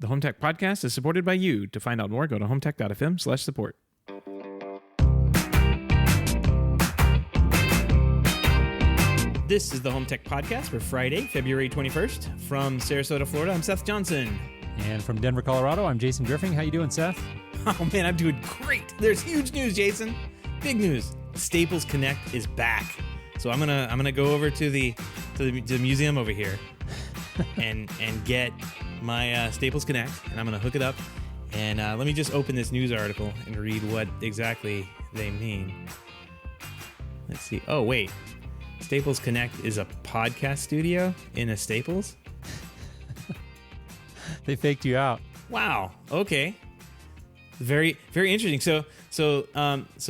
The HomeTech Podcast is supported by you. To find out more, go to HomeTech.fm/support. This is the HomeTech Podcast for Friday, February 21st. From Sarasota, Florida, I'm Seth Johnson. And from Denver, Colorado, I'm Jason Griffin. How you doing, Seth? Oh man, I'm doing great. There's huge news, Jason. Big news. Staples Connect is back. So I'm gonna go over to the museum over here and get my Staples Connect, and I'm gonna hook it up. And let me just open this news article and read what exactly they mean. Let's see. Oh wait, Staples Connect is a podcast studio in a Staples. They faked you out. Wow. Okay. Very, very interesting. So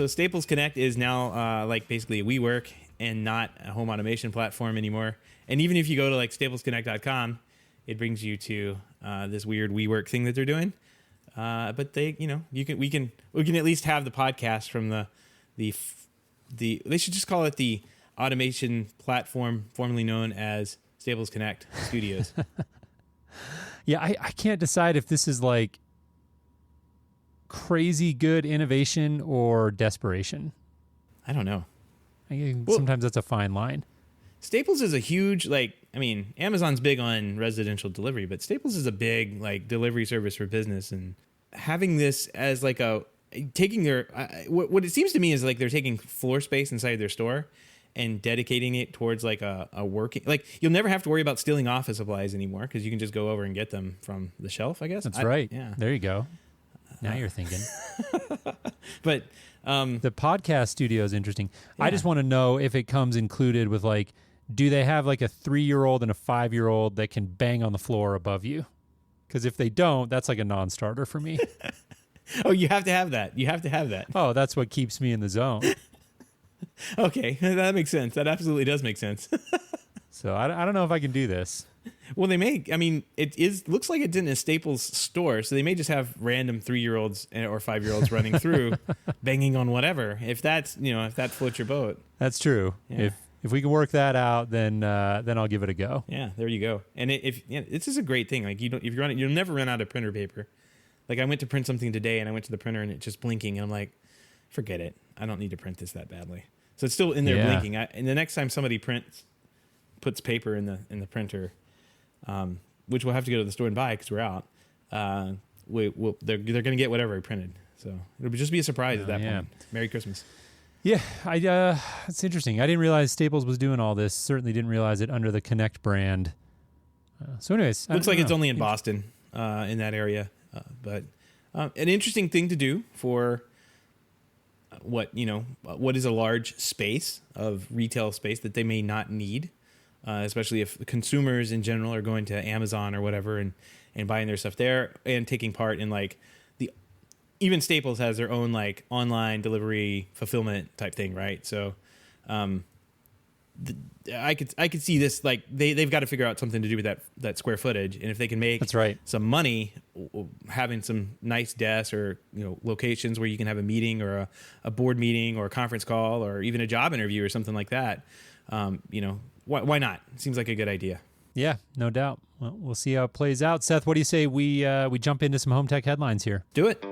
Staples Connect is now like basically a WeWork and not a home automation platform anymore. And even if you go to like staplesconnect.com, it brings you to this weird WeWork thing that they're doing. But they, we can at least have the podcast from the they should just call it the automation platform formerly known as Staples Connect Studios. Yeah, I can't decide if this is like crazy good innovation or desperation. I don't know. Sometimes that's a fine line. Staples is a huge, Amazon's big on residential delivery, but Staples is a big, delivery service for business. And having this as, taking their, what it seems to me is, they're taking floor space inside their store and dedicating it towards, a working, you'll never have to worry about stealing office supplies anymore because you can just go over and get them from the shelf, I guess. That's right. Yeah. There you go. Now you're thinking. But the podcast studio is interesting. Yeah. I just want to know if it comes included with do they have a 3-year-old and a 5-year-old that can bang on the floor above you? Because if they don't, that's like a non-starter for me. Oh, you have to have that. You have to have that. Oh, that's what keeps me in the zone. Okay, that makes sense. That absolutely does make sense. So I don't know if I can do this. Well, it looks like it's in a Staples store, so they may just have random 3-year-olds or 5-year-olds running through, banging on whatever. If that floats your boat. That's true. Yeah. If we can work that out, then I'll give it a go. Yeah, there you go. And this is a great thing. You'll never run out of printer paper. I went to print something today, and I went to the printer, and it's just blinking, and I'm like, forget it. I don't need to print this that badly. So it's still in there blinking. And the next time somebody puts paper in the printer, which we'll have to go to the store and buy because we're out. They're going to get whatever I printed. So it'll just be a surprise at that point. Merry Christmas. Yeah, it's interesting. I didn't realize Staples was doing all this. Certainly didn't realize it under the Connect brand. So anyways. Looks like it's only in Boston, in that area. But an interesting thing to do for what is a large space of retail space that they may not need. Especially if consumers in general are going to Amazon or whatever and buying their stuff there and taking part in even Staples has their own online delivery fulfillment type thing, right? So I could see this they've got to figure out something to do with that square footage, and if they can make some money having some nice desks or locations where you can have a meeting or a board meeting or a conference call or even a job interview or something like that, why not? It seems like a good idea. Yeah, no doubt. Well, we'll see how it plays out. Seth, what do you say we jump into some HomeTech headlines here? Do it.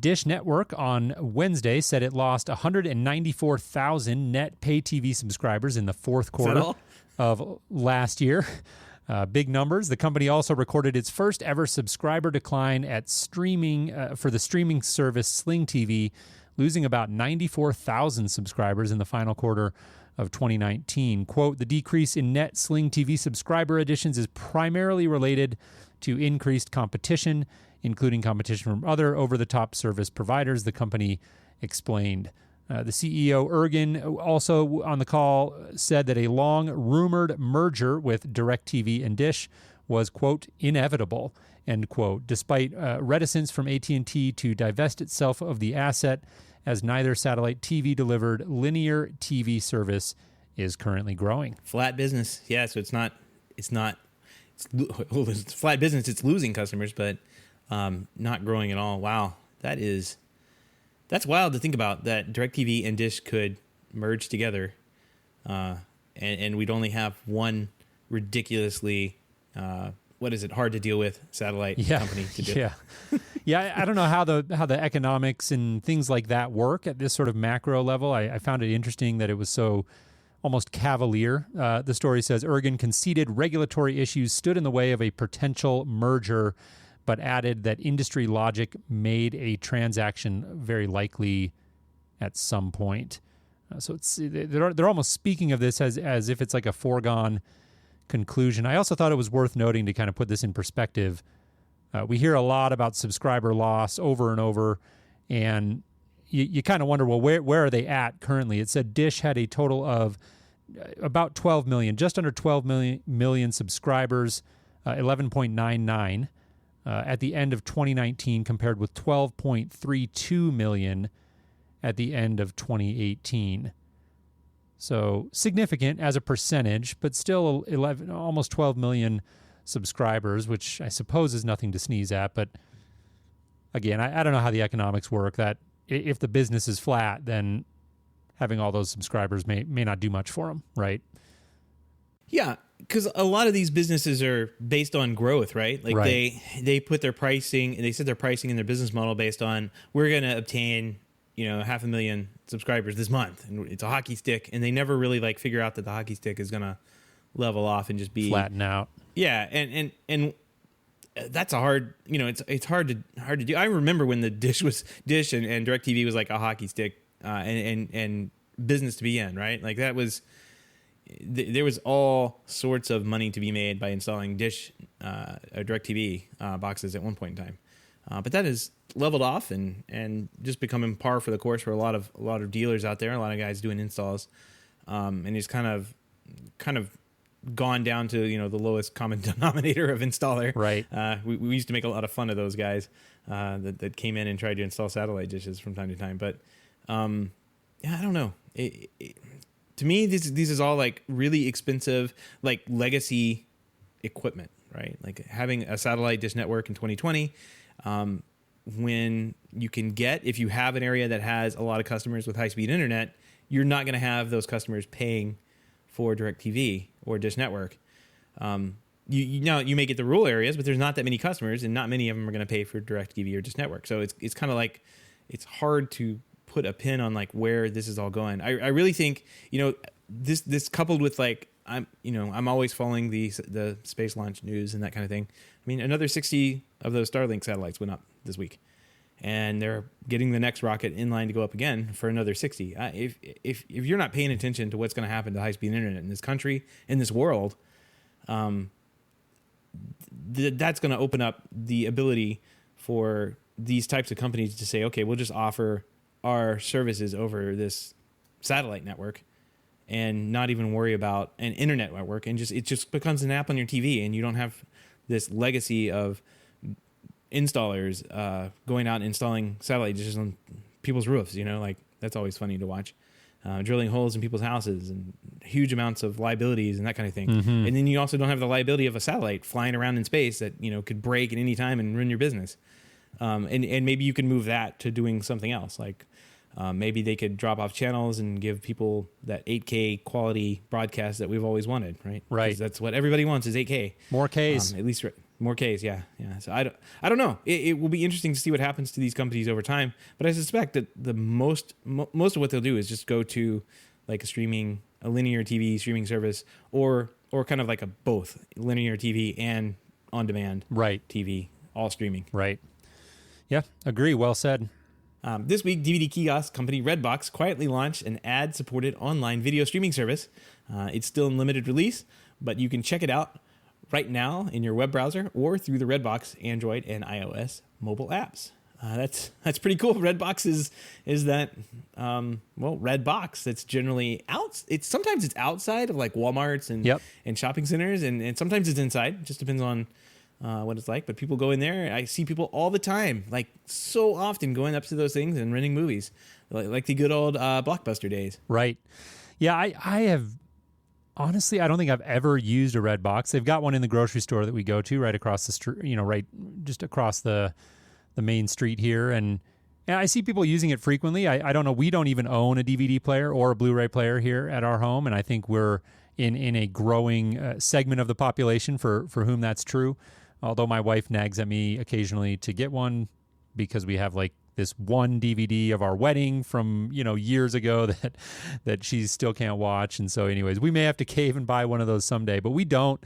Dish Network on Wednesday said it lost 194,000 net pay TV subscribers in the fourth quarter of last year. Big numbers. The company also recorded its first ever subscriber decline at streaming for the streaming service Sling TV, losing about 94,000 subscribers in the final quarter of 2019. Quote, the decrease in net Sling TV subscriber additions is primarily related to increased competition, including competition from other over-the-top service providers, the company explained. The CEO, Ergen, also on the call said that a long-rumored merger with DirecTV and Dish was, quote, inevitable, end quote, despite reticence from AT&T to divest itself of the asset, as neither satellite TV-delivered linear TV service is currently growing. Flat business. Yeah, so it's flat business. It's losing customers, but not growing at all. Wow, that's wild to think about, that DirecTV and Dish could merge together, and we'd only have one ridiculously what is it, hard to deal with satellite company to do. Yeah. I don't know how the economics and things like that work at this sort of macro level. I found it interesting that it was so almost cavalier. The story says Ergen conceded regulatory issues stood in the way of a potential merger, but added that industry logic made a transaction very likely at some point. So they're almost speaking of this as if it's like a foregone conclusion. I also thought it was worth noting to kind of put this in perspective. We hear a lot about subscriber loss over and over, and you kind of wonder, well, where are they at currently? It said Dish had a total of about 12 million, just under 12 million subscribers, 11.99 at the end of 2019, compared with 12.32 million at the end of 2018. So significant as a percentage, but still 11, almost 12 million subscribers, which I suppose is nothing to sneeze at. But again, I don't know how the economics work. That if the business is flat, then having all those subscribers may not do much for them, right? Yeah, because a lot of these businesses are based on growth, right? Like they put their pricing, and they set their pricing in their business model based on, we're going to obtain 500,000 subscribers this month, and it's a hockey stick, and they never really like figure out that the hockey stick is going to level off and just be flatten out. Yeah, and that's a hard, it's hard to do. I remember when the Dish and DirecTV was like a hockey stick, and business to be in, right? Like that was, there was all sorts of money to be made by installing Dish DirecTV boxes at one point in time. But that has leveled off and just becoming par for the course for a lot of dealers out there, a lot of guys doing installs, and it's kind of gone down to the lowest common denominator of installer. Right. We used to make a lot of fun of those guys that came in and tried to install satellite dishes from time to time, but I don't know. To me, this is all like really expensive, like legacy equipment, right? Like having a satellite dish network in 2020. When you can get, if you have an area that has a lot of customers with high-speed internet, you're not going to have those customers paying for DirecTV or Dish Network. You may get the rural areas, but there's not that many customers, and not many of them are going to pay for DirecTV or Dish Network. So it's kind of like, it's hard to put a pin on like where this is all going. I really think this coupled with like I'm always following the space launch news and that kind of thing. I mean, another 60 of those Starlink satellites went up this week, and they're getting the next rocket in line to go up again for another 60. If you're not paying attention to what's going to happen to high-speed internet in this country, in this world, that's going to open up the ability for these types of companies to say, okay, we'll just offer our services over this satellite network and not even worry about an internet network, and it just becomes an app on your TV, and you don't have this legacy of installers going out and installing satellite dishes on people's roofs. Like that's always funny to watch, drilling holes in people's houses and huge amounts of liabilities and that kind of thing. Mm-hmm. And then you also don't have the liability of a satellite flying around in space that could break at any time and ruin your business. And maybe you can move that to doing something else, like maybe they could drop off channels and give people that 8K quality broadcast that we've always wanted, right? Right. That's what everybody wants is 8K. More Ks. At least more Ks, yeah. So I don't know. It will be interesting to see what happens to these companies over time, but I suspect that the most of what they'll do is just go to like a linear TV streaming service, or kind of like a both linear TV and on-demand TV, all streaming. Right. Yeah, agree. Well said. This week, DVD kiosk company Redbox quietly launched an ad-supported online video streaming service. It's still in limited release, but you can check it out right now in your web browser or through the Redbox Android and iOS mobile apps. That's pretty cool. Redbox is that Redbox that's generally out. Sometimes it's outside of like Walmarts and shopping centers, and sometimes it's inside. It just depends on what it's like, but people go in there. I see people all the time, like so often, going up to those things and renting movies, like the good old Blockbuster days. Right. Yeah, I have, honestly, I don't think I've ever used a Redbox. They've got one in the grocery store that we go to right across the street, right just across the main street here. And I see people using it frequently. I don't know. We don't even own a DVD player or a Blu-ray player here at our home, and I think we're in a growing segment of the population for whom that's true. Although my wife nags at me occasionally to get one because we have like this one DVD of our wedding from, years ago that she still can't watch. And so anyways, we may have to cave and buy one of those someday, but we don't.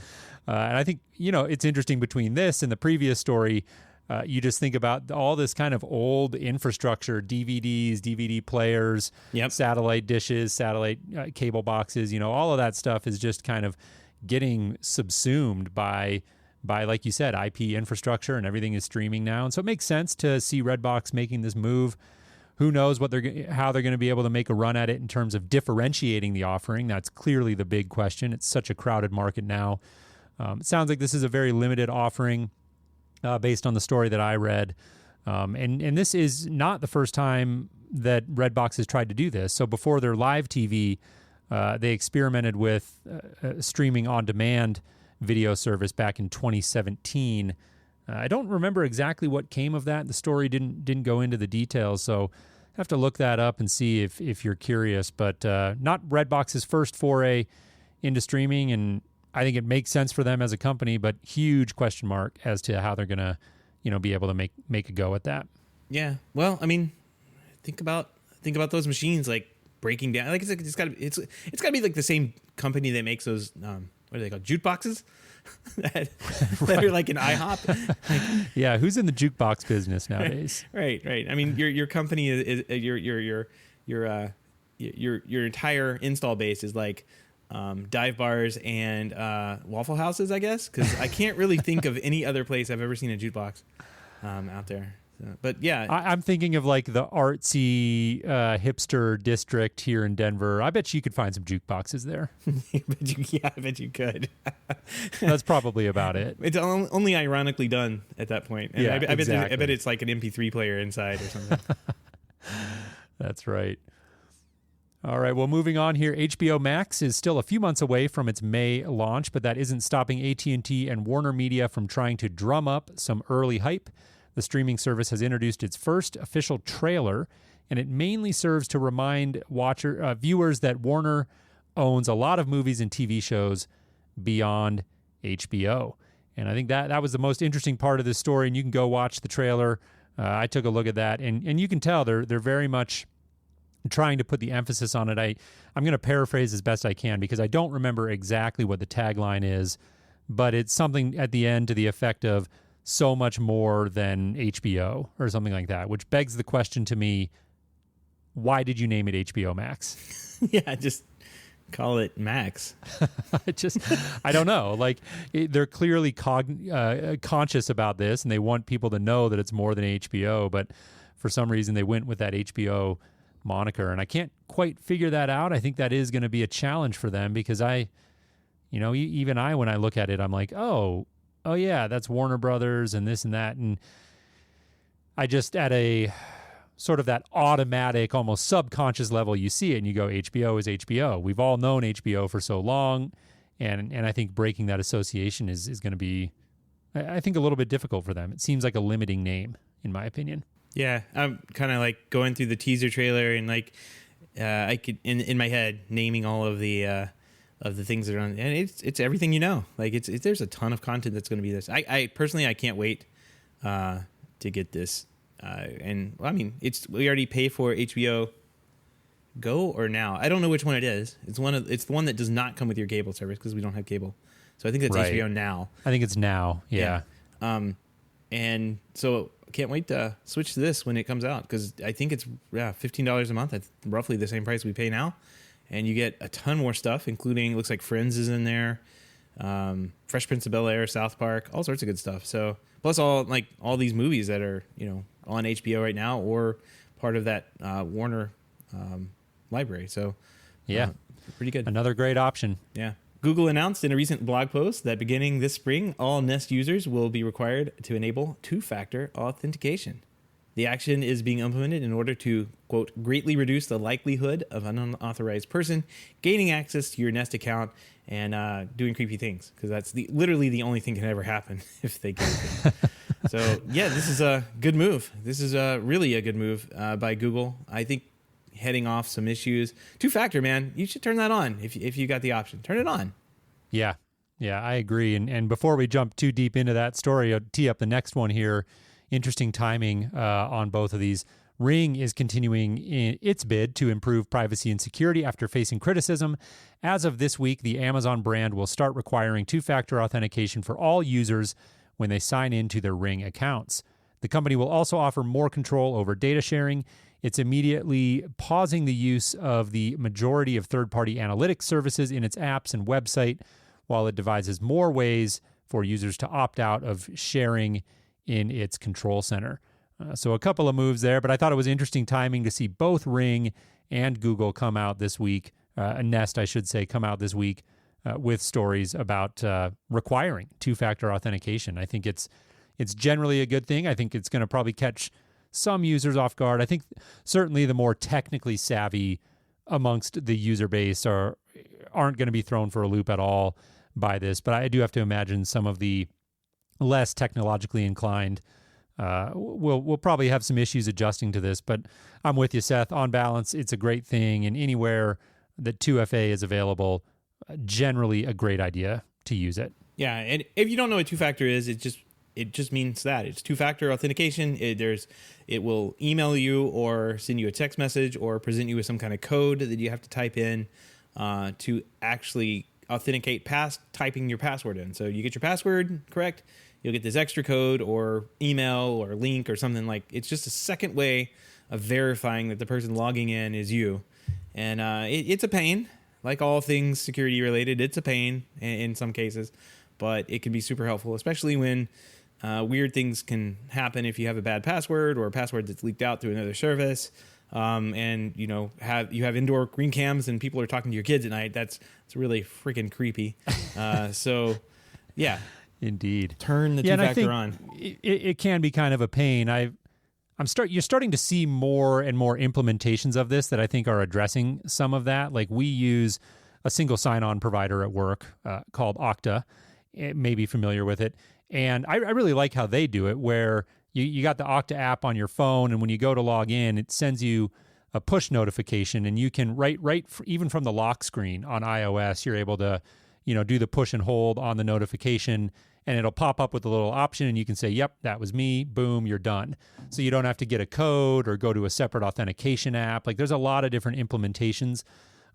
And I think, it's interesting between this and the previous story. You just think about all this kind of old infrastructure, DVDs, DVD players, satellite dishes, satellite cable boxes, all of that stuff is just kind of getting subsumed by, like you said, IP infrastructure, and everything is streaming now. And so it makes sense to see Redbox making this move. Who knows how they're going to be able to make a run at it in terms of differentiating the offering. That's clearly the big question. It's such a crowded market now. It sounds like this is a very limited offering. Based on the story that I read. And this is not the first time that Redbox has tried to do this. So before their live TV, they experimented with streaming on-demand video service back in 2017. I don't remember exactly what came of that. The story didn't go into the details, so I have to look that up and see if you're curious. But not Redbox's first foray into streaming, and I think it makes sense for them as a company, but huge question mark as to how they're going to, be able to make a go at that. Yeah. Well, I mean, think about those machines like breaking down. Like it's got to be like the same company that makes those what are they called? Jukeboxes that are like an IHOP. Yeah, who's in the jukebox business nowadays? Right. I mean, your company is your entire install base is like dive bars and Waffle Houses, I guess, because I can't really think of any other place I've ever seen a jukebox out there. So, but yeah, I'm thinking of like the artsy hipster district here in Denver. I bet you could find some jukeboxes there. I bet you could. That's probably about it. It's only ironically done at that point. And yeah, I bet it's like an MP3 player inside or something. That's right. All right, well, moving on here, HBO Max is still a few months away from its May launch, but that isn't stopping AT&T and Warner Media from trying to drum up some early hype. The streaming service has introduced its first official trailer, and it mainly serves to remind viewers that Warner owns a lot of movies and TV shows beyond HBO. And I think that was the most interesting part of this story, and you can go watch the trailer. I took a look at that, and you can tell they're very much trying to put the emphasis on it. I'm going to paraphrase as best I can because I don't remember exactly what the tagline is, but it's something at the end to the effect of so much more than HBO or something like that, which begs the question to me, why did you name it HBO Max? Yeah, just call it Max. I don't know. Like they're clearly conscious about this and they want people to know that it's more than HBO, but for some reason they went with that HBO moniker, and I can't quite figure that out. I think that is going to be a challenge for them because when I look at it, I'm like, oh yeah, that's Warner Brothers and this and that, and I just at a sort of that automatic, almost subconscious level, you see it and you go, HBO is HBO. We've all known HBO for so long, and I think breaking that association is going to be, I think, a little bit difficult for them. It seems like a limiting name, in my opinion. Yeah, I'm kind of like going through the teaser trailer and like I could in my head naming all of the things that are on, and it's everything Like there's a ton of content that's going to be this. I personally can't wait to get this. And well, I mean, we already pay for HBO Go or Now. I don't know which one it is. It's the one that does not come with your cable service because we don't have cable. So I think that's right. HBO Now. I think it's Now. Yeah. And so can't wait to switch to this when it comes out because I think it's $15 a month. That's roughly the same price we pay now, and you get a ton more stuff, including, looks like Friends is in there, Fresh Prince of Bel-Air, South Park, all sorts of good stuff. So plus all these movies that are on HBO right now or part of that Warner library. So pretty good. Another great option. Yeah. Google announced in a recent blog post that beginning this spring, all Nest users will be required to enable two-factor authentication. The action is being implemented in order to, quote, greatly reduce the likelihood of an unauthorized person gaining access to your Nest account and doing creepy things, because that's literally the only thing that can ever happen if they get it. So, yeah, this is a good move. This is really a good move by Google. I think heading off some issues. Two-factor, man, you should turn that on if you got the option. Turn it on. Yeah, I agree. And before we jump too deep into that story, I'll tee up the next one here. Interesting timing on both of these. Ring is continuing in its bid to improve privacy and security after facing criticism. As of this week, the Amazon brand will start requiring two-factor authentication for all users when they sign into their Ring accounts. The company will also offer more control over data sharing. It's immediately pausing the use of the majority of third-party analytics services in its apps and website, while it devises more ways for users to opt out of sharing in its control center. So a couple of moves there, but I thought it was interesting timing to see both Ring and Google come out this week, Nest, I should say, come out this week with stories about requiring two-factor authentication. I think it's generally a good thing. I think it's going to probably catch some users off guard. I think certainly the more technically savvy amongst the user base aren't going to be thrown for a loop at all by this, but I do have to imagine some of the less technologically inclined we'll probably have some issues adjusting to this, but I'm with you, Seth. On balance, it's a great thing, and anywhere that 2FA is available, generally a great idea to use it. Yeah, and if you don't know what two-factor is, it just means that it's two-factor authentication. It will email you or send you a text message or present you with some kind of code that you have to type in to actually authenticate past typing your password in. So you get your password correct, you'll get this extra code or email or link or something. Like, it's just a second way of verifying that the person logging in is you. And it's a pain, like all things security related. It's a pain in some cases, but it can be super helpful, especially when weird things can happen if you have a bad password or a password that's leaked out through another service. And you have indoor green cams and people are talking to your kids at night. It's really freaking creepy. So yeah, indeed, turn the two-factor on. It can be kind of a pain. You're starting to see more and more implementations of this that I think are addressing some of that. Like, we use a single sign-on provider at work called Okta. It may be familiar with it. And I really like how they do it, where you got the Okta app on your phone, and when you go to log in, it sends you a push notification, and you can even from the lock screen on iOS, you're able to, do the push and hold on the notification, and it'll pop up with a little option, and you can say, yep, that was me, boom, you're done. So you don't have to get a code or go to a separate authentication app. Like, there's a lot of different implementations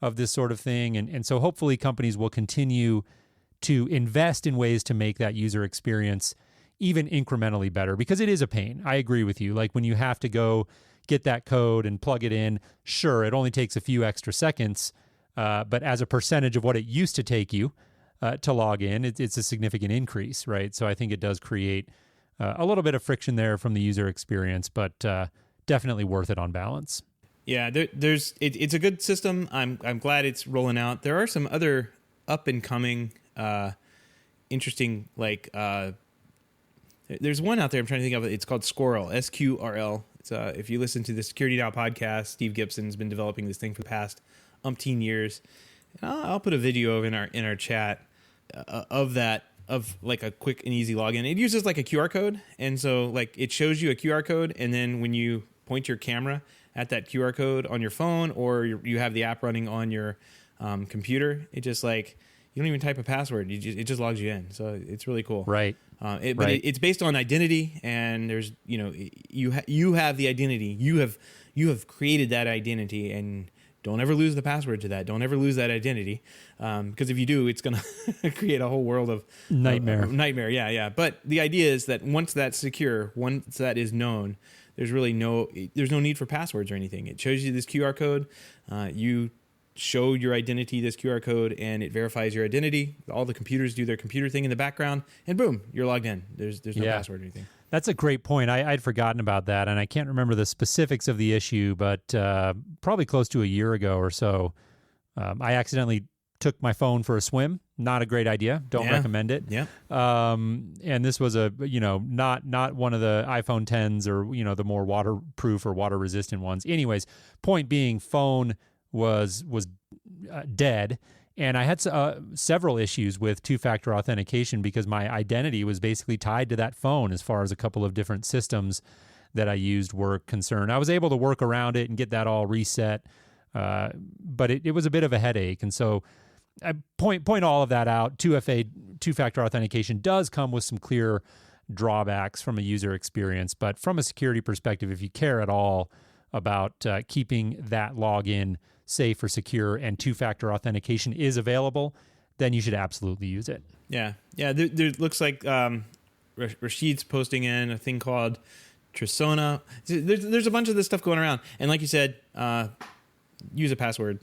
of this sort of thing, and so hopefully companies will continue to invest in ways to make that user experience even incrementally better, because it is a pain. I agree with you. Like, when you have to go get that code and plug it in, sure, it only takes a few extra seconds, but as a percentage of what it used to take you to log in, it's a significant increase, right? So I think it does create a little bit of friction there from the user experience, but definitely worth it on balance. Yeah, it's a good system. I'm glad it's rolling out. There are some other up and coming interesting, like there's one out there I'm trying to think of. It's called Squirrel, SQRL. It's if you listen to the Security Now podcast, Steve Gibson's been developing this thing for the past umpteen years. And I'll put a video in our chat of that, of like a quick and easy login. It uses like a QR code, and so like it shows you a QR code, and then when you point your camera at that QR code on your phone, or you have the app running on your computer, it just like, you don't even type a password. It just logs you in. So it's really cool. Right. But it's based on identity, and there's you have the identity. You have created that identity, and don't ever lose the password to that. Don't ever lose that identity, because if you do, it's gonna create a whole world of nightmare. Nightmare. Yeah. But the idea is that once that's secure, once that is known, there's no need for passwords or anything. It shows you this QR code. You show your identity, this QR code, and it verifies your identity. All the computers do their computer thing in the background, and boom, you're logged in. There's no password or anything. That's a great point. I'd forgotten about that, and I can't remember the specifics of the issue, but probably close to a year ago or so, I accidentally took my phone for a swim. Not a great idea. Don't recommend it. Yeah. And this was not one of the iPhone 10s or the more waterproof or water resistant ones. Anyways, point being, phone was dead, and I had several issues with two-factor authentication because my identity was basically tied to that phone as far as a couple of different systems that I used were concerned. I was able to work around it and get that all reset, but it was a bit of a headache. And so I point all of that out. 2FA, two-factor authentication, does come with some clear drawbacks from a user experience, but from a security perspective, if you care at all about keeping that login safe or secure and two-factor authentication is available, then you should absolutely use it. Yeah. There looks like Rashid's posting in a thing called Trisona. There's a bunch of this stuff going around, and like you said, use a password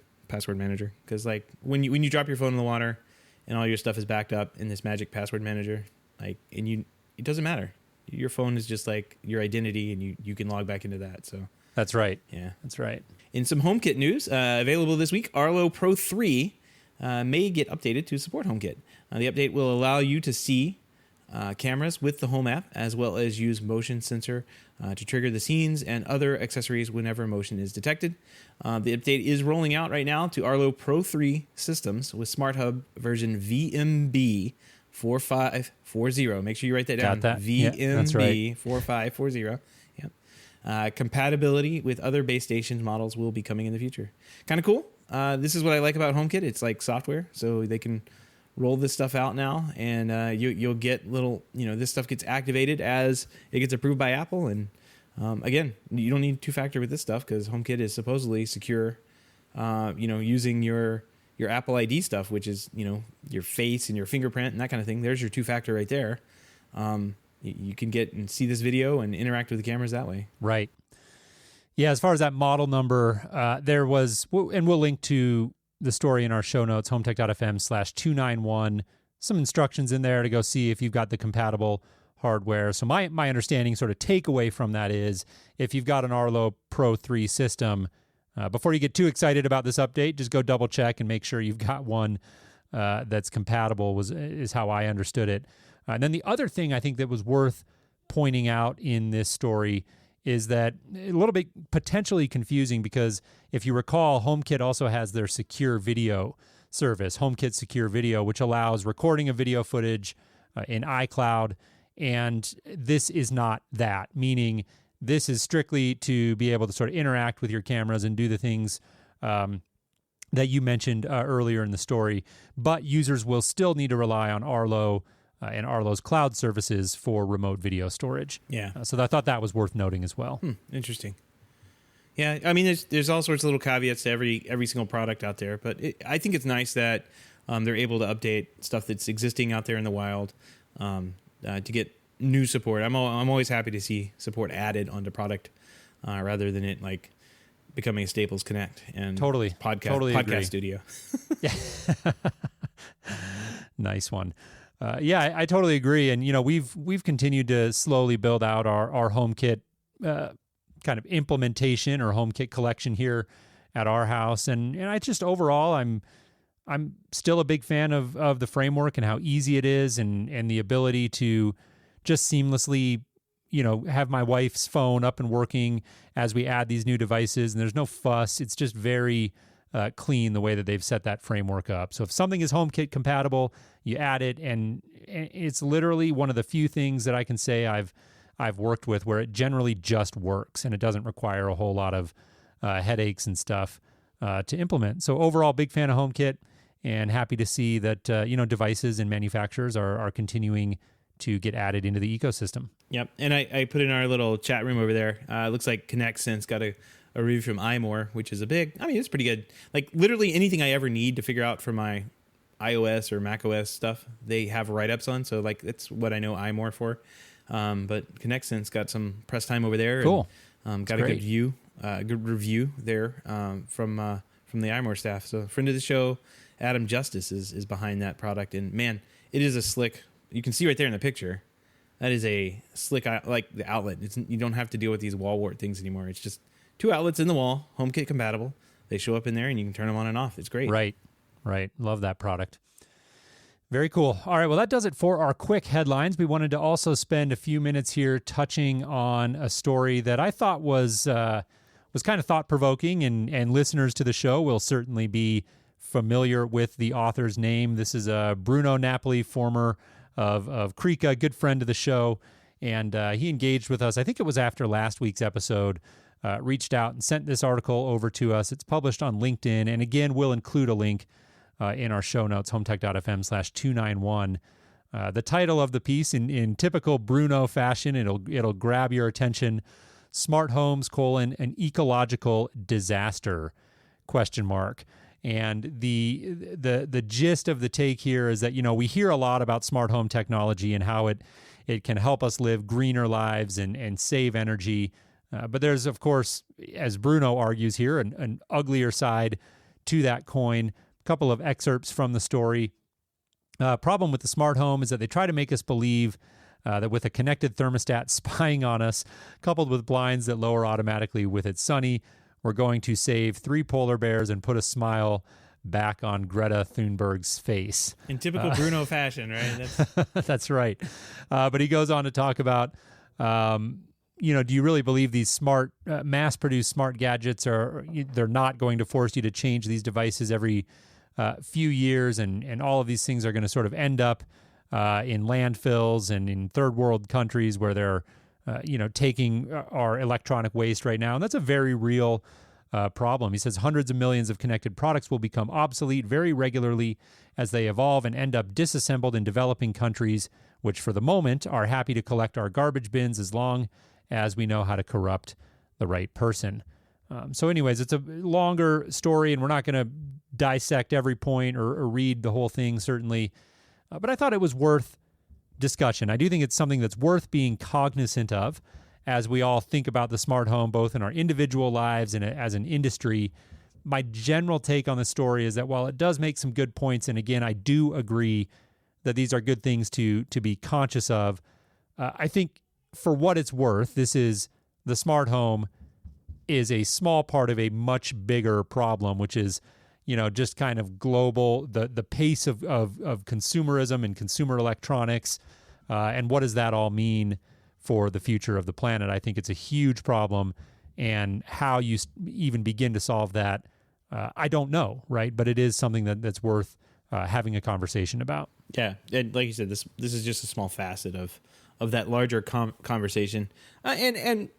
manager, because like when you drop your phone in the water and all your stuff is backed up in this magic password manager, like it doesn't matter. Your phone is just like your identity, and you can log back into that. So that's right. Yeah, that's right. In some HomeKit news, available this week, Arlo Pro 3 may get updated to support HomeKit. The update will allow you to see cameras with the Home app, as well as use motion sensor to trigger the scenes and other accessories whenever motion is detected. The update is rolling out right now to Arlo Pro 3 systems with Smart Hub version VMB 4540. Make sure you write that down. Got that. VMB 4540. Compatibility with other base stations models will be coming in the future. Kind of cool. This is what I like about HomeKit. It's like software, so they can roll this stuff out now, and you'll get little, this stuff gets activated as it gets approved by Apple. And again, you don't need two-factor with this stuff because HomeKit is supposedly secure, using your Apple ID stuff, which is, your face and your fingerprint and that kind of thing. There's your two-factor right there. You can get and see this video and interact with the cameras that way. Right. Yeah, as far as that model number, there was, and we'll link to the story in our show notes, HomeTech.fm/291, some instructions in there to go see if you've got the compatible hardware. So my understanding, sort of takeaway from that is, if you've got an Arlo Pro 3 system, before you get too excited about this update, just go double check and make sure you've got one that's compatible, is how I understood it. And then the other thing I think that was worth pointing out in this story is that a little bit potentially confusing, because if you recall, HomeKit also has their secure video service, HomeKit Secure Video, which allows recording of video footage in iCloud. And this is not that, meaning this is strictly to be able to sort of interact with your cameras and do the things that you mentioned earlier in the story. But users will still need to rely on Arlo and Arlo's cloud services for remote video storage. Yeah. So I thought that was worth noting as well. Interesting. Yeah, I mean, there's all sorts of little caveats to every single product out there, but I think it's nice that they're able to update stuff that's existing out there in the wild to get new support. I'm always happy to see support added onto product rather than it like becoming a Staples Connect and podcast studio. Yeah. Nice one. I totally agree. And, we've continued to slowly build out our HomeKit kind of implementation or HomeKit collection here at our house. And I just overall, I'm still a big fan of the framework and how easy it is, and the ability to just seamlessly, have my wife's phone up and working as we add these new devices, and there's no fuss. It's just very clean the way that they've set that framework up. So if something is HomeKit compatible, you add it, and it's literally one of the few things that I can say I've worked with where it generally just works, and it doesn't require a whole lot of headaches and stuff to implement. So overall, big fan of HomeKit, and happy to see that devices and manufacturers are continuing to get added into the ecosystem. Yep, and I put in our little chat room over there. It looks like ConnectSense got a review from iMore, which is it's pretty good. Like literally anything I ever need to figure out for my iOS or macOS stuff, they have write-ups on. So like that's what I know iMore for. But ConnectSense got some press time over there. Cool. And, got a good review there from the iMore staff. So friend of the show, Adam Justice is behind that product, and man, it is a slick. You can see right there in the picture. That is a slick, like the outlet. You don't have to deal with these wall wart things anymore. It's just two outlets in the wall, HomeKit compatible. They show up in there, and you can turn them on and off. It's great. Right. Love that product. Very cool. All right, well, that does it for our quick headlines. We wanted to also spend a few minutes here touching on a story that I thought was kind of thought-provoking, and listeners to the show will certainly be familiar with the author's name. This is Bruno Napoli, former of Krika, good friend of the show. And he engaged with us. I think it was after last week's episode, reached out and sent this article over to us. It's published on LinkedIn. And again, we'll include a link in our show notes, HomeTech.fm/291. The title of the piece, in typical Bruno fashion, it'll grab your attention. Smart homes, an ecological disaster, ? And the gist of the take here is that, we hear a lot about smart home technology and how it can help us live greener lives and save energy. But there's, of course, as Bruno argues here, an uglier side to that coin. A couple of excerpts from the story. Problem with the smart home is that they try to make us believe that with a connected thermostat spying on us, coupled with blinds that lower automatically with it's sunny, we're going to save 3 polar bears and put a smile back on Greta Thunberg's face. In typical Bruno fashion, right? That's right. But he goes on to talk about, do you really believe these smart, mass-produced smart gadgets they're not going to force you to change these devices every few years, and all of these things are going to sort of end up in landfills and in third world countries where they're taking our electronic waste right now. And that's a very real problem. He says hundreds of millions of connected products will become obsolete very regularly as they evolve and end up disassembled in developing countries, which for the moment are happy to collect our garbage bins as long as we know how to corrupt the right person. So anyways, it's a longer story, and we're not going to dissect every point or read the whole thing, certainly. But I thought it was worth discussion. I do think it's something that's worth being cognizant of as we all think about the smart home, both in our individual lives and as an industry. My general take on the story is that while it does make some good points, and again, I do agree that these are good things to be conscious of, I think for what it's worth, the smart home is a small part of a much bigger problem, which is, just kind of global, the pace of consumerism and consumer electronics, and what does that all mean for the future of the planet. I think it's a huge problem, and how you even begin to solve that, I don't know, right? But it is something that's worth having a conversation about. Yeah, and like you said, this is just a small facet of that larger conversation, and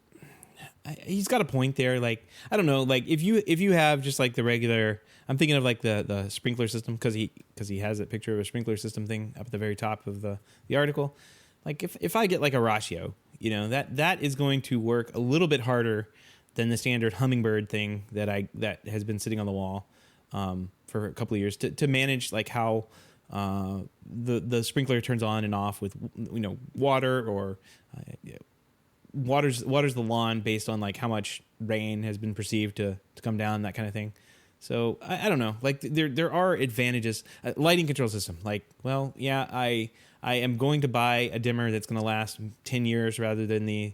he's got a point there. Like, I don't know, like if you have just like the regular, I'm thinking of like the sprinkler system, because he has that picture of a sprinkler system thing up at the very top of the article. Like if I get like a ratio, that is going to work a little bit harder than the standard hummingbird thing that has been sitting on the wall for a couple of years to manage like how the sprinkler turns on and off with water, or waters the lawn based on like how much rain has been perceived to come down, that kind of thing. So I don't know, like there are advantages. Lighting control system, like, well, yeah, I am going to buy a dimmer that's going to last 10 years rather than the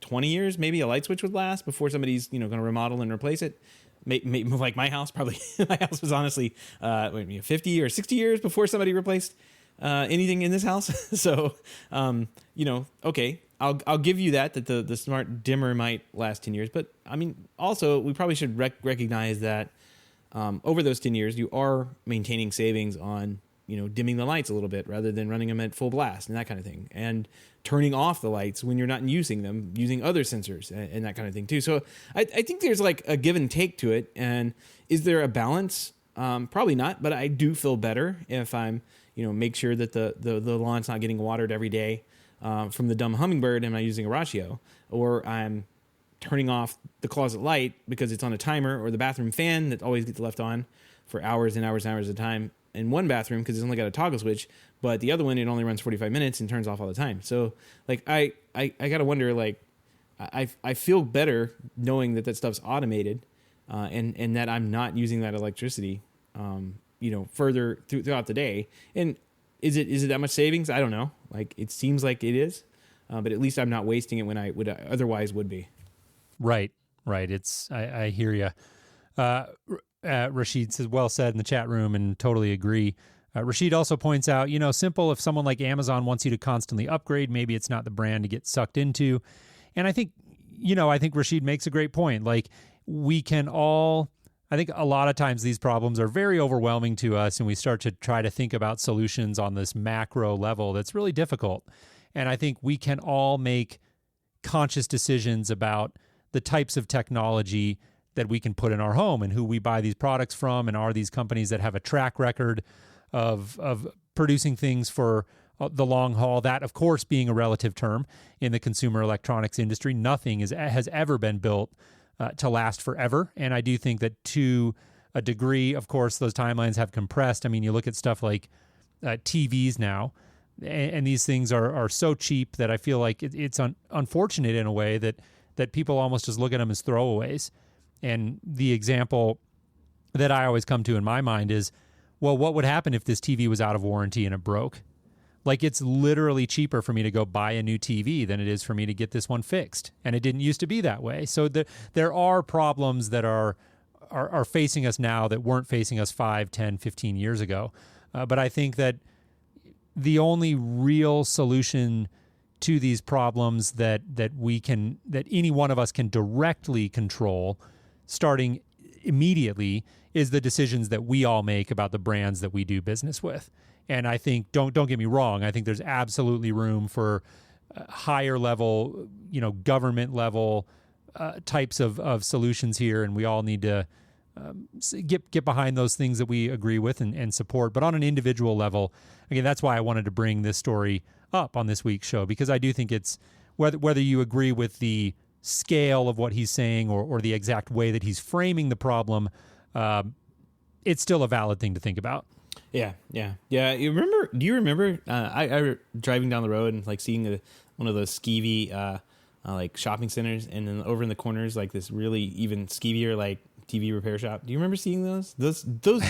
20 years maybe a light switch would last before somebody's going to remodel and replace it. Like my house, probably my house was honestly 50 or 60 years before somebody replaced anything in this house. So okay, I'll give you that the smart dimmer might last 10 years, but I mean, also we probably should recognize that over those 10 years you are maintaining savings on dimming the lights a little bit rather than running them at full blast and that kind of thing, and turning off the lights when you're not using them, using other sensors and that kind of thing too. So I think there's like a give and take to it. And is there a balance? Probably not, but I do feel better if I'm, make sure that the lawn's not getting watered every day from the dumb hummingbird and I'm using a ratio, or I'm turning off the closet light because it's on a timer, or the bathroom fan that always gets left on for hours and hours and hours at a time in one bathroom because it's only got a toggle switch, but the other one, it only runs 45 minutes and turns off all the time. So like, I got to wonder, like, I feel better knowing that stuff's automated, and that I'm not using that electricity, further throughout the day. And is it that much savings? I don't know. Like, it seems like it is, but at least I'm not wasting it when I would otherwise would be. Right. I hear you. Rashid says, well said in the chat room, and totally agree. Rashid also points out, simple, if someone like Amazon wants you to constantly upgrade, maybe it's not the brand to get sucked into. And I think Rashid makes a great point. Like, I think a lot of times these problems are very overwhelming to us, and we start to try to think about solutions on this macro level that's really difficult. And I think we can all make conscious decisions about the types of technology that we can put in our home and who we buy these products from, and are these companies that have a track record of producing things for the long haul. That, of course, being a relative term in the consumer electronics industry. Nothing has ever been built to last forever. And I do think that to a degree, of course, those timelines have compressed. I mean, you look at stuff like TVs now, and these things are so cheap that I feel like it's unfortunate in a way that people almost just look at them as throwaways. And the example that I always come to in my mind is, well, what would happen if this TV was out of warranty and it broke? Like, it's literally cheaper for me to go buy a new TV than it is for me to get this one fixed. And it didn't used to be that way. So there are problems that are facing us now that weren't facing us 5, 10, 15 years ago. But I think that the only real solution to these problems that any one of us can directly control, starting immediately, is the decisions that we all make about the brands that we do business with. And I think, don't get me wrong, I think there's absolutely room for higher level, government level types of solutions here, and we all need to get behind those things that we agree with and support. But on an individual level, again, that's why I wanted to bring this story up on this week's show, because I do think it's, whether you agree with the scale of what he's saying or the exact way that he's framing the problem, it's still a valid thing to think about. Yeah. Do you remember? I driving down the road and like seeing one of those skeevy like shopping centers, and then over in the corners like this really even skeevier like TV repair shop. Do you remember seeing those? Those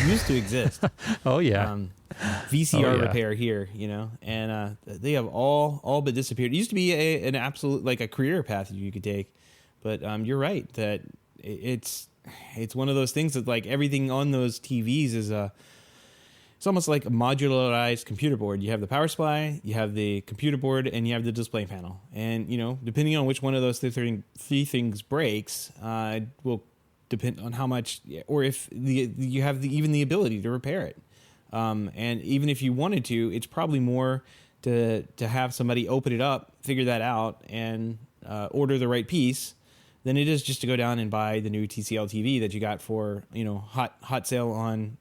used to exist. Oh yeah. VCR repair here, and they have all but disappeared. It used to be an absolute like a career path you could take, but you're right that it's one of those things that like everything on those TVs is it's almost like a modularized computer board. You have the power supply, you have the computer board, and you have the display panel. And, depending on which one of those three things breaks, will depend on how much, or if you have even the ability to repair it. And even if you wanted to, it's probably more to have somebody open it up, figure that out, and order the right piece than it is just to go down and buy the new TCL TV that you got for, hot sale on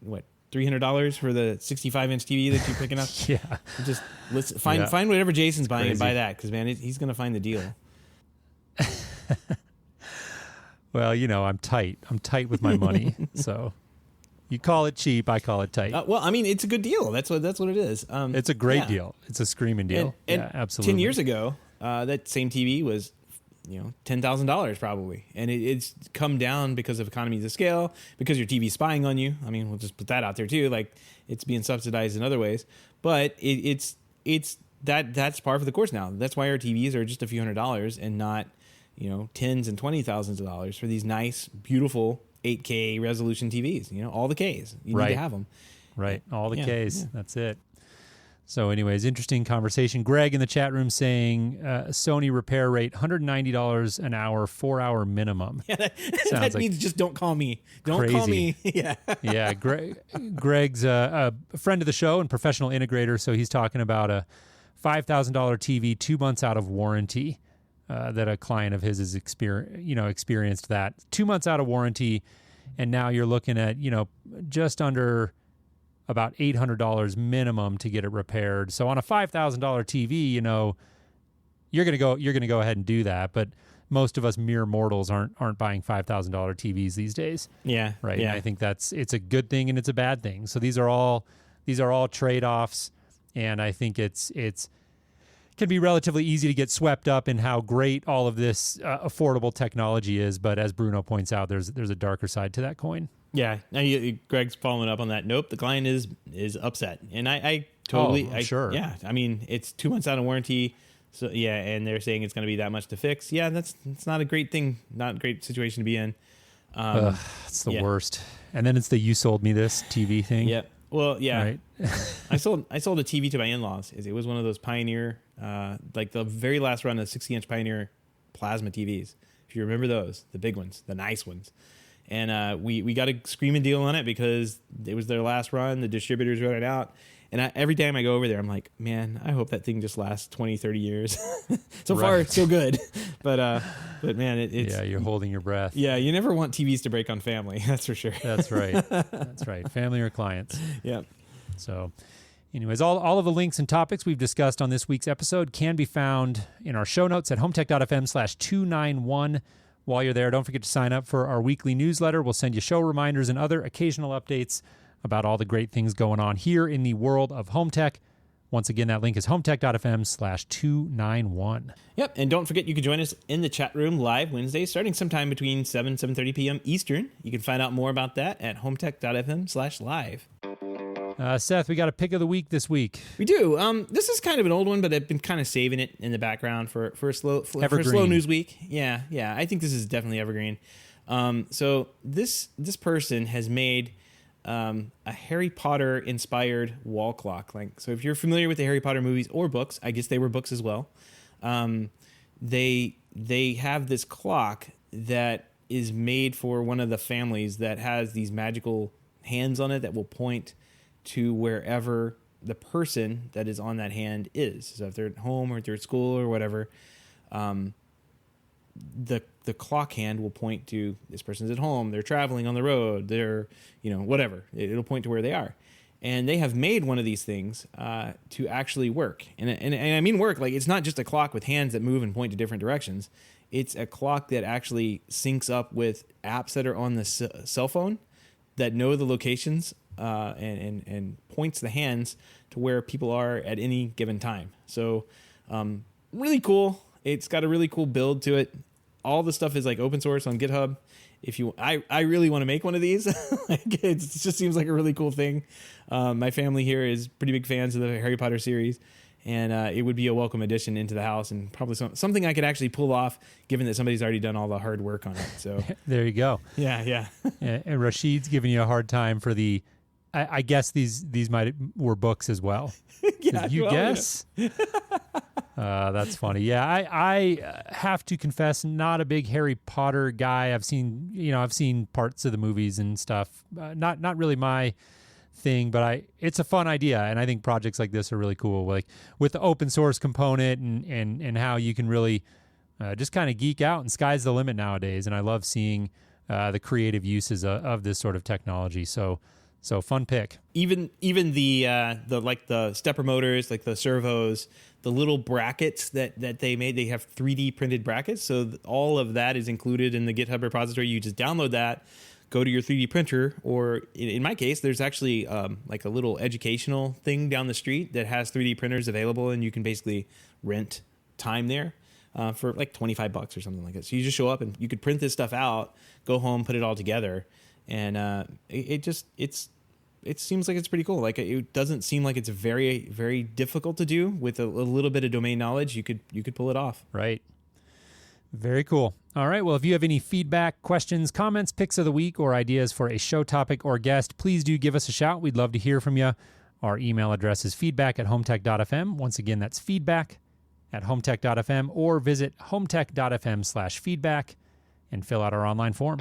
$300 for the 65-inch TV that you're picking up. Yeah. Just find whatever Jason's buying and buy that, because man, he's going to find the deal. Well, I'm tight. I'm tight with my money. So you call it cheap, I call it tight. Well, I mean, it's a good deal. That's what it is. It's a great deal. It's a screaming deal. And yeah, absolutely. 10 years ago, that same TV was $10,000 probably. And it's come down because of economies of scale, because your TV's spying on you. I mean, we'll just put that out there too. Like, it's being subsidized in other ways, but that's par for the course now. That's why our TVs are just a few $100s and not, tens and $20,000s for these nice, beautiful 8K resolution TVs, all the Ks. You need to have them. Right. All the Ks. Yeah. That's it. So anyways, interesting conversation. Greg in the chat room saying Sony repair rate, $190 an hour, 4-hour minimum. Yeah, that means just don't call me. Don't crazy. Call me. Yeah. Yeah. Greg's a friend of the show and professional integrator. So he's talking about a $5,000 TV, 2 months out of warranty, that a client of his has experienced that. 2 months out of warranty. And now you're looking at, just under about $800 minimum to get it repaired. So on a $5,000 TV, you're going to go ahead and do that. But most of us mere mortals aren't buying $5,000 TVs these days. Yeah. Right. Yeah. And I think it's a good thing and it's a bad thing. So these are all trade-offs, and I think it's can be relatively easy to get swept up in how great all of this affordable technology is. But as Bruno points out, there's a darker side to that coin. Yeah, Greg's following up on that. Nope, the client is upset, and I totally, sure. Yeah, I mean, it's 2 months out of warranty, so yeah, and they're saying it's going to be that much to fix. Yeah, it's not a great thing, not a great situation to be in. It's the worst. And then it's the "you sold me this" TV thing. Yeah. Well, yeah. Right. I sold a TV to my in-laws. It was one of those Pioneer, like the very last run of 60-inch Pioneer plasma TVs. If you remember those, the big ones, the nice ones. And we got a screaming deal on it because it was their last run. The distributors wrote it out. And every time I go over there, I'm like, man, I hope that thing just lasts 20, 30 years. So far, it's so good. But man, it's... Yeah, you're holding your breath. Yeah, you never want TVs to break on family. That's for sure. That's right. That's right. Family or clients. Yeah. So anyways, all of the links and topics we've discussed on this week's episode can be found in our show notes at HomeTech.fm/291. While you're there, don't forget to sign up for our weekly newsletter. We'll send you show reminders and other occasional updates about all the great things going on here in the world of home tech. Once again, that link is HomeTech.fm/291. Yep, and don't forget you can join us in the chat room live Wednesdays, starting sometime between 7 and 7:30 p.m. Eastern. You can find out more about that at HomeTech.fm/live. Seth, we got a pick of the week this week. We do. This is kind of an old one, but I've been kind of saving it in the background for a slow news week. Yeah. I think this is definitely evergreen. So this person has made a Harry Potter inspired wall clock. Like, so if you're familiar with the Harry Potter movies or books, I guess they were books as well. They have this clock that is made for one of the families that has these magical hands on it that will point to wherever the person that is on that hand is. So if they're at home or if they're at school or whatever, the clock hand will point to this person's at home, they're traveling on the road, they're, whatever. It'll point to where they are. And they have made one of these things to actually work. And I mean work, like it's not just a clock with hands that move and point to different directions. It's a clock that actually syncs up with apps that are on the cell phone that know the locations and points the hands to where people are at any given time. So really cool. It's got a really cool build to it. All the stuff is like open source on GitHub. I really want to make one of these. It just seems like a really cool thing. My family here is pretty big fans of the Harry Potter series, and it would be a welcome addition into the house and probably something I could actually pull off, given that somebody's already done all the hard work on it. So there you go. Yeah. And Rashid's giving you a hard time for the. I guess these were books as well. Yeah, you guess. Yeah. That's funny. Yeah, I have to confess, not a big Harry Potter guy. I've seen parts of the movies and stuff. Not really my thing, but it's a fun idea, and I think projects like this are really cool. Like with the open source component and how you can really just kind of geek out, and sky's the limit nowadays. And I love seeing the creative uses of this sort of technology. So fun pick. Even the like the stepper motors, like the servos, the little brackets that they made, they have 3D printed brackets. So all of that is included in the GitHub repository. You just download that, go to your 3D printer, or in my case, there's actually like a little educational thing down the street that has 3D printers available, and you can basically rent time there for like $25 or something like that. So you just show up and you could print this stuff out, go home, put it all together, and it seems like it's pretty cool. Like it doesn't seem like it's very, very difficult to do. With a little bit of domain knowledge, you could pull it off. Right. Very cool. All right. Well, if you have any feedback, questions, comments, picks of the week, or ideas for a show topic or guest, please do give us a shout. We'd love to hear from you. Our email address is feedback@hometech.fm. Once again, that's feedback@hometech.fm, or visit hometech.fm/feedback and fill out our online form.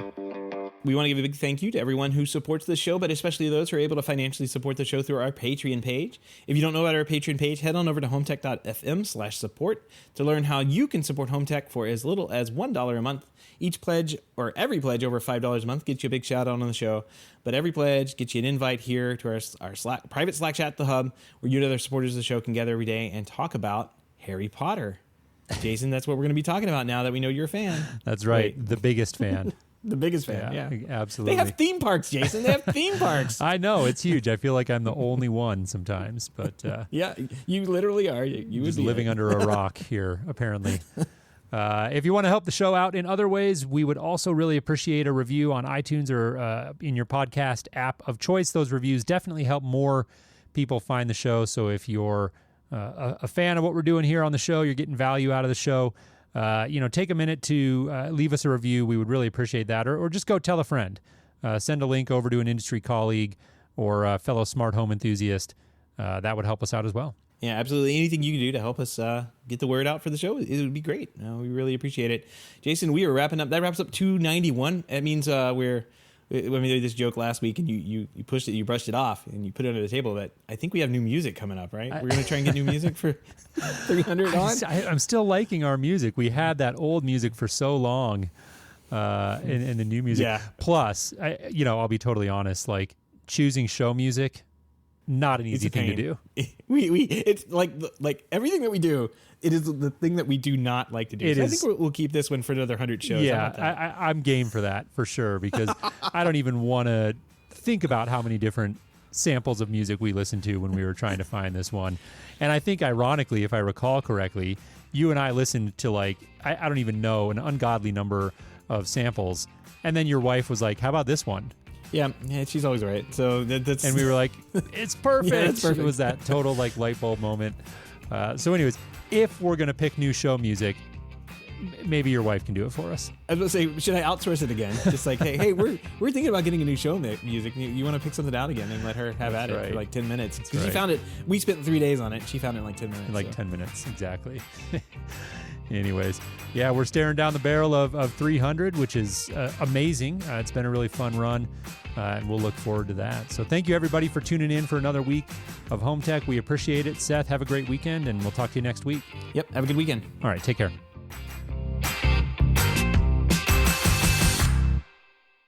We want to give a big thank you to everyone who supports the show, but especially those who are able to financially support the show through our Patreon page. If you don't know about our Patreon page, head on over to HomeTech.fm/support to learn how you can support HomeTech for as little as $1 a month. Each pledge, or every pledge over $5 a month, gets you a big shout out on the show. But every pledge gets you an invite here to our private Slack chat at the Hub, where you and other supporters of the show can gather every day and talk about Harry Potter. Jason, that's what we're going to be talking about now that we know you're a fan. That's right. The biggest fan. The biggest fan, yeah. Absolutely. They have theme parks, Jason. They have theme parks. I know. It's huge. I feel like I'm the only one sometimes. But yeah, you literally are. You just living under a rock here, apparently. If you want to help the show out in other ways, we would also really appreciate a review on iTunes or in your podcast app of choice. Those reviews definitely help more people find the show. So if you're a fan of what we're doing here on the show, you're getting value out of the show, take a minute to leave us a review. We would really appreciate that. Or just go tell a friend. Send a link over to an industry colleague or a fellow smart home enthusiast. That would help us out as well. Yeah, absolutely. Anything you can do to help us get the word out for the show, it would be great. We really appreciate it. Jason, we are wrapping up. That wraps up 291. That means we're when we did this joke last week, and you pushed it, you brushed it off, and you put it under the table. But I think we have new music coming up, right? We're going to try and get new music for 300 on. I'm still liking our music. We had that old music for so long, and the new music. Yeah. Plus, I'll be totally honest. Like choosing show music, not an easy thing to do. It's like everything that we do. It is the thing that we do not like to do. I think we'll keep this one for another 100 shows. Yeah, I'm game for that for sure, because I don't even want to think about how many different samples of music we listened to when we were trying to find this one. And I think, ironically, if I recall correctly, you and I listened to I don't even know, an ungodly number of samples. And then your wife was like, how about this one? Yeah, she's always right. So that's... And we were like, it's perfect. Yeah, it's perfect. It was that total light bulb moment. So anyways, if we're going to pick new show music, maybe your wife can do it for us. I was going to say, should I outsource it again? Just like, hey, we're thinking about getting a new show music. You want to pick something out again and let her have at it for like 10 minutes. Because she found it. We spent 3 days on it. She found it in like 10 minutes. 10 minutes, exactly. Anyways, yeah, we're staring down the barrel of 300, which is amazing. It's been a really fun run, and we'll look forward to that. So thank you, everybody, for tuning in for another week of Home Tech. We appreciate it. Seth, have a great weekend, and we'll talk to you next week. Yep, have a good weekend. All right, take care.